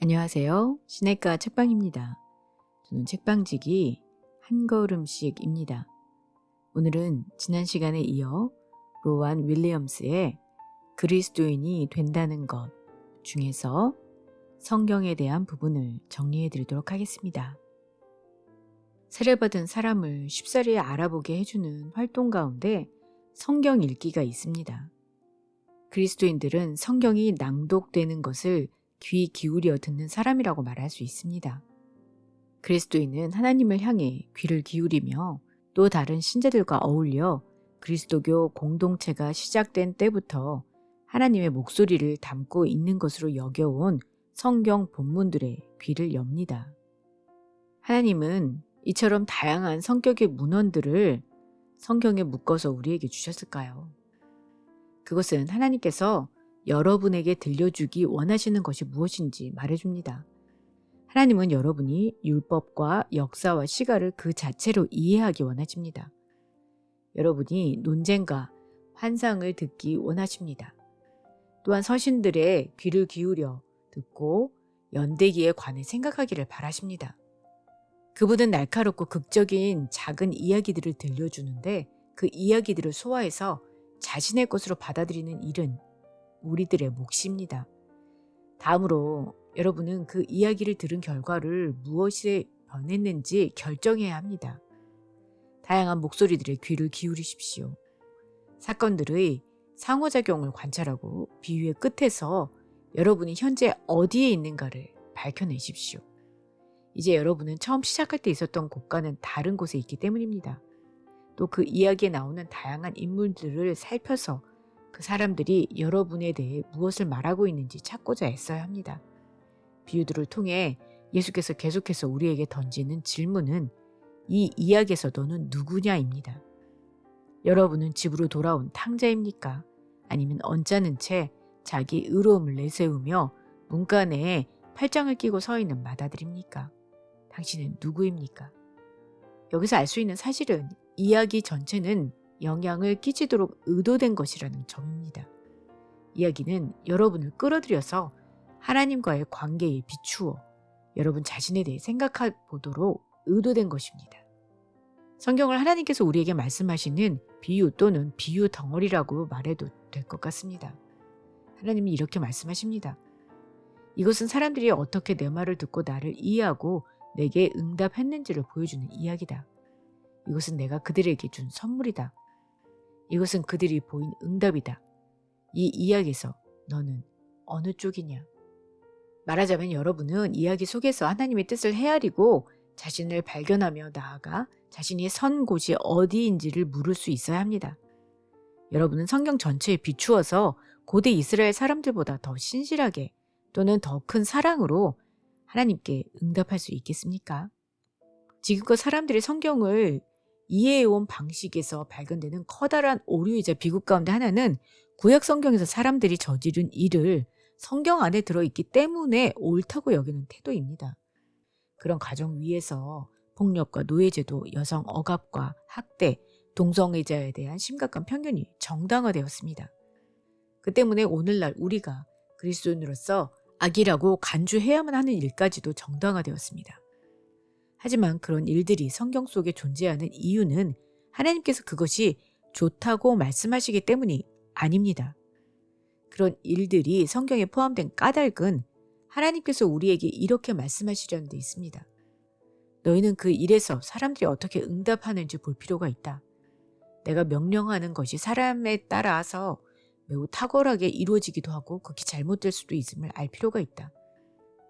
안녕하세요. 시내가 책방입니다. 저는 책방지기 한 걸음씩입니다. 오늘은 지난 시간에 이어 로완 윌리엄스의 그리스도인이 된다는 것 중에서 성경에 대한 부분을 정리해 드리도록 하겠습니다. 세례받은 사람을 쉽사리 알아보게 해주는 활동 가운데 성경 읽기가 있습니다. 그리스도인들은 성경이 낭독되는 것을 귀 기울여 듣는 사람이라고 말할 수 있습니다. 그리스도인은 하나님을 향해 귀를 기울이며 또 다른 신자들과 어울려 그리스도교 공동체가 시작된 때부터 하나님의 목소리를 담고 있는 것으로 여겨온 성경 본문들의 귀를 엽니다. 하나님은 이처럼 다양한 성격의 문헌들을 성경에 묶어서 우리에게 주셨을까요? 그것은 하나님께서 여러분에게 들려주기 원하시는 것이 무엇인지 말해줍니다. 하나님은 여러분이 율법과 역사와 시가를 그 자체로 이해하기 원하십니다. 여러분이 논쟁과 환상을 듣기 원하십니다. 또한 서신들의 귀를 기울여 듣고 연대기에 관해 생각하기를 바라십니다. 그분은 날카롭고 극적인 작은 이야기들을 들려주는데 그 이야기들을 소화해서 자신의 것으로 받아들이는 일은 우리들의 몫입니다. 다음으로 여러분은 그 이야기를 들은 결과를 무엇에 변했는지 결정해야 합니다. 다양한 목소리들의 귀를 기울이십시오. 사건들의 상호작용을 관찰하고 비유의 끝에서 여러분이 현재 어디에 있는가를 밝혀내십시오. 이제 여러분은 처음 시작할 때 있었던 곳과는 다른 곳에 있기 때문입니다. 또 그 이야기에 나오는 다양한 인물들을 살펴서 그 사람들이 여러분에 대해 무엇을 말하고 있는지 찾고자 애써야 합니다. 비유들을 통해 예수께서 계속해서 우리에게 던지는 질문은 이 이야기에서 너는 누구냐입니다. 여러분은 집으로 돌아온 탕자입니까? 아니면 언짢은 채 자기 의로움을 내세우며 문간에 팔짱을 끼고 서 있는 마다들입니까? 당신은 누구입니까? 여기서 알 수 있는 사실은 이야기 전체는 영향을 끼치도록 의도된 것이라는 점입니다. 이야기는 여러분을 끌어들여서 하나님과의 관계에 비추어 여러분 자신에 대해 생각해 보도록 의도된 것입니다. 성경을 하나님께서 우리에게 말씀하시는 비유 또는 비유 덩어리라고 말해도 될 것 같습니다. 하나님이 이렇게 말씀하십니다. 이것은 사람들이 어떻게 내 말을 듣고 나를 이해하고 내게 응답했는지를 보여주는 이야기다. 이것은 내가 그들에게 준 선물이다. 이것은 그들이 보인 응답이다. 이 이야기에서 너는 어느 쪽이냐? 말하자면 여러분은 이야기 속에서 하나님의 뜻을 헤아리고 자신을 발견하며 나아가 자신이 선 곳이 어디인지를 물을 수 있어야 합니다. 여러분은 성경 전체에 비추어서 고대 이스라엘 사람들보다 더 신실하게 또는 더 큰 사랑으로 하나님께 응답할 수 있겠습니까? 지금껏 사람들이 성경을 이해해온 방식에서 발견되는 커다란 오류이자 비극 가운데 하나는 구약 성경에서 사람들이 저지른 일을 성경 안에 들어있기 때문에 옳다고 여기는 태도입니다. 그런 가정 위에서 폭력과 노예제도, 여성 억압과 학대, 동성애자에 대한 심각한 편견이 정당화되었습니다. 그 때문에 오늘날 우리가 그리스도인으로서 악이라고 간주해야만 하는 일까지도 정당화되었습니다. 하지만 그런 일들이 성경 속에 존재하는 이유는 하나님께서 그것이 좋다고 말씀하시기 때문이 아닙니다. 그런 일들이 성경에 포함된 까닭은 하나님께서 우리에게 이렇게 말씀하시려는 데 있습니다. 너희는 그 일에서 사람들이 어떻게 응답하는지 볼 필요가 있다. 내가 명령하는 것이 사람에 따라서 매우 탁월하게 이루어지기도 하고 극히 잘못될 수도 있음을 알 필요가 있다.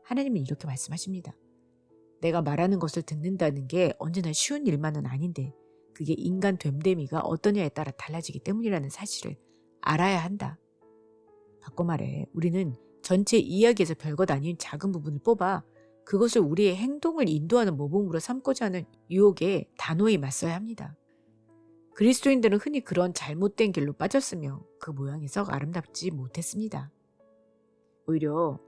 하나님은 이렇게 말씀하십니다. 내가 말하는 것을 듣는다는 게 언제나 쉬운 일만은 아닌데 그게 인간 됨됨이가 어떠냐에 따라 달라지기 때문이라는 사실을 알아야 한다. 바꿔 말해 우리는 전체 이야기에서 별것 아닌 작은 부분을 뽑아 그것을 우리의 행동을 인도하는 모범으로 삼고자 하는 유혹에 단호히 맞서야 합니다. 그리스도인들은 흔히 그런 잘못된 길로 빠졌으며 그 모양에서 아름답지 못했습니다. 오히려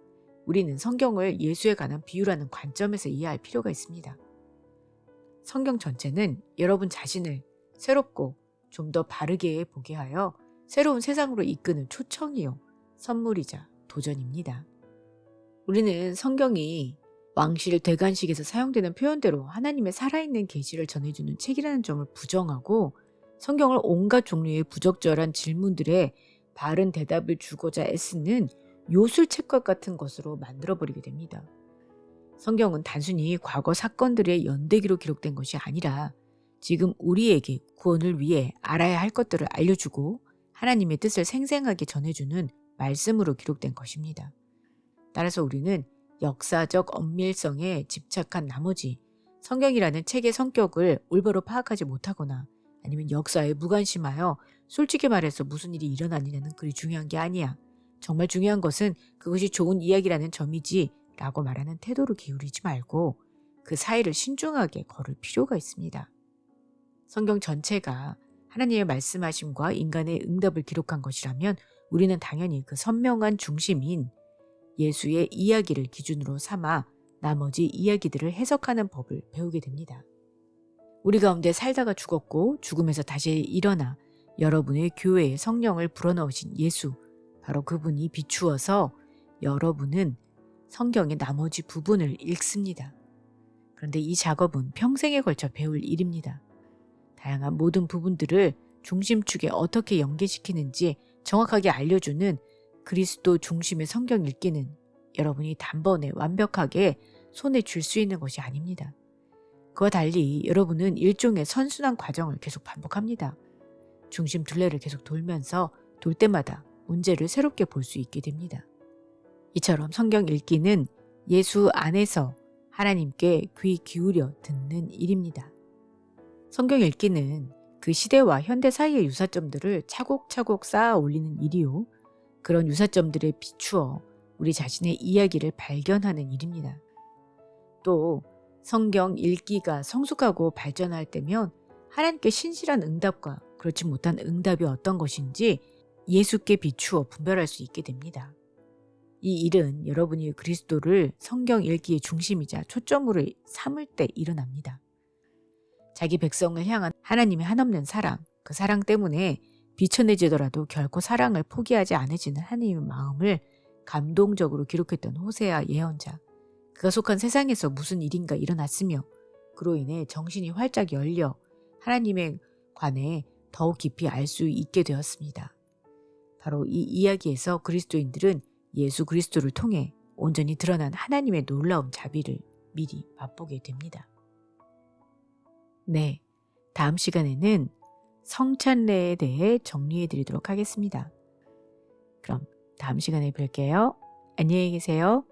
우리는 성경을 예수에 관한 비유라는 관점에서 이해할 필요가 있습니다. 성경 전체는 여러분 자신을 새롭고 좀 더 바르게 보게 하여 새로운 세상으로 이끄는 초청이요 선물이자 도전입니다. 우리는 성경이 왕실 대관식에서 사용되는 표현대로 하나님의 살아있는 계시를 전해주는 책이라는 점을 부정하고 성경을 온갖 종류의 부적절한 질문들에 바른 대답을 주고자 애쓰는 요술책과 같은 것으로 만들어버리게 됩니다. 성경은 단순히 과거 사건들의 연대기로 기록된 것이 아니라 지금 우리에게 구원을 위해 알아야 할 것들을 알려주고 하나님의 뜻을 생생하게 전해주는 말씀으로 기록된 것입니다. 따라서 우리는 역사적 엄밀성에 집착한 나머지 성경이라는 책의 성격을 올바로 파악하지 못하거나 아니면 역사에 무관심하여 솔직히 말해서 무슨 일이 일어나느냐는 그리 중요한 게 아니야. 정말 중요한 것은 그것이 좋은 이야기라는 점이지 라고 말하는 태도를 기울이지 말고 그 사이를 신중하게 걸을 필요가 있습니다. 성경 전체가 하나님의 말씀하심과 인간의 응답을 기록한 것이라면 우리는 당연히 그 선명한 중심인 예수의 이야기를 기준으로 삼아 나머지 이야기들을 해석하는 법을 배우게 됩니다. 우리 가운데 살다가 죽었고 죽음에서 다시 일어나 여러분의 교회에 성령을 불어넣으신 예수, 바로 그분이 비추어서 여러분은 성경의 나머지 부분을 읽습니다. 그런데 이 작업은 평생에 걸쳐 배울 일입니다. 다양한 모든 부분들을 중심축에 어떻게 연계시키는지 정확하게 알려주는 그리스도 중심의 성경 읽기는 여러분이 단번에 완벽하게 손에 쥘 수 있는 것이 아닙니다. 그와 달리 여러분은 일종의 선순환 과정을 계속 반복합니다. 중심 둘레를 계속 돌면서 돌 때마다 문제를 새롭게 볼 수 있게 됩니다. 이처럼 성경 읽기는 예수 안에서 하나님께 귀 기울여 듣는 일입니다. 성경 읽기는 그 시대와 현대 사이의 유사점들을 차곡차곡 쌓아 올리는 일이요. 그런 유사점들에 비추어 우리 자신의 이야기를 발견하는 일입니다. 또 성경 읽기가 성숙하고 발전할 때면 하나님께 신실한 응답과 그렇지 못한 응답이 어떤 것인지 예수께 비추어 분별할 수 있게 됩니다. 이 일은 여러분이 그리스도를 성경 읽기의 중심이자 초점으로 삼을 때 일어납니다. 자기 백성을 향한 하나님의 한없는 사랑, 그 사랑 때문에 비천해지더라도 결코 사랑을 포기하지 않으시는 하나님의 마음을 감동적으로 기록했던 호세아 예언자. 그가 속한 세상에서 무슨 일인가 일어났으며 그로 인해 정신이 활짝 열려 하나님에 관해 더욱 깊이 알 수 있게 되었습니다. 바로 이 이야기에서 그리스도인들은 예수 그리스도를 통해 온전히 드러난 하나님의 놀라운 자비를 미리 맛보게 됩니다. 네, 다음 시간에는 성찬례에 대해 정리해 드리도록 하겠습니다. 그럼 다음 시간에 뵐게요. 안녕히 계세요.